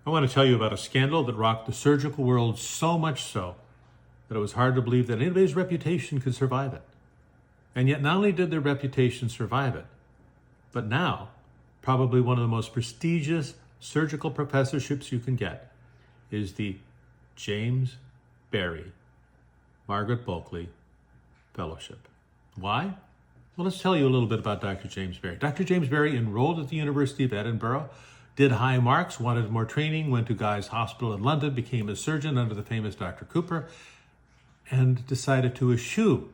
I want to tell you about a scandal that rocked the surgical world so much so that it was hard to believe that anybody's reputation could survive it. And yet not only did their reputation survive it, but now probably one of the most prestigious surgical professorships you can get is the James Berry Margaret Bulkley Fellowship. Why? Well, let's tell you a little bit about Dr. James Berry. Dr. James Berry enrolled at the University of Edinburgh, did high marks, wanted more training, went to Guy's Hospital in London, became a surgeon under the famous Dr. Cooper, and decided to eschew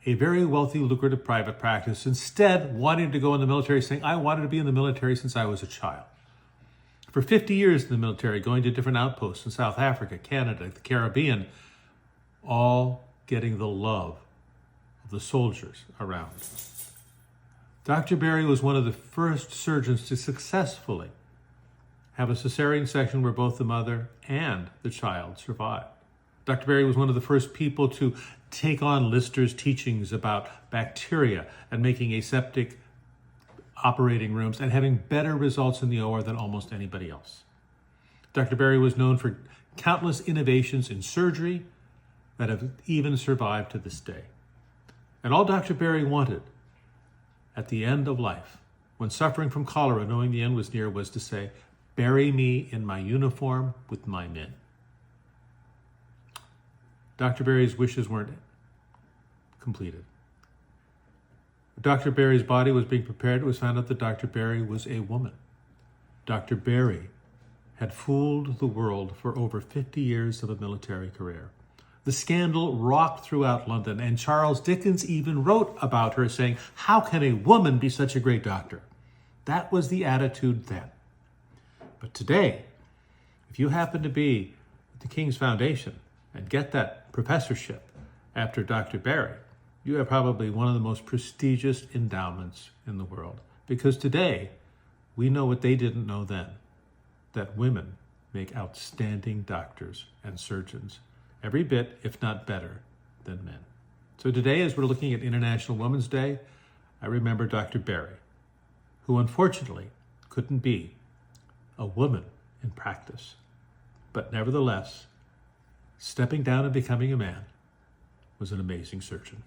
a very wealthy, lucrative private practice, instead wanting to go in the military, saying, I wanted to be in the military since I was a child. For 50 years in the military, going to different outposts in South Africa, Canada, the Caribbean, all getting the love of the soldiers around. Dr. Berry was one of the first surgeons to successfully have a cesarean section where both the mother and the child survived. Dr. Berry was one of the first people to take on Lister's teachings about bacteria and making aseptic operating rooms and having better results in the OR than almost anybody else. Dr. Berry was known for countless innovations in surgery that have even survived to this day. And all Dr. Berry wanted at the end of life, when suffering from cholera, knowing the end was near, was to say, bury me in my uniform with my men. Dr. Berry's wishes weren't completed. Dr. Berry's body was being prepared. It was found out that Dr. Berry was a woman. Dr. Berry had fooled the world for over 50 years of a military career. The scandal rocked throughout London, and Charles Dickens even wrote about her, saying, how can a woman be such a great doctor? That was the attitude then. But today, if you happen to be at the King's Foundation and get that professorship after Dr. Berry, you have probably one of the most prestigious endowments in the world. Because today, we know what they didn't know then, that women make outstanding doctors and surgeons, every bit, if not better, than men. So today, as we're looking at International Women's Day, I remember Dr. Berry, who unfortunately couldn't be a woman in practice, but nevertheless, stepping down and becoming a man was an amazing surgeon.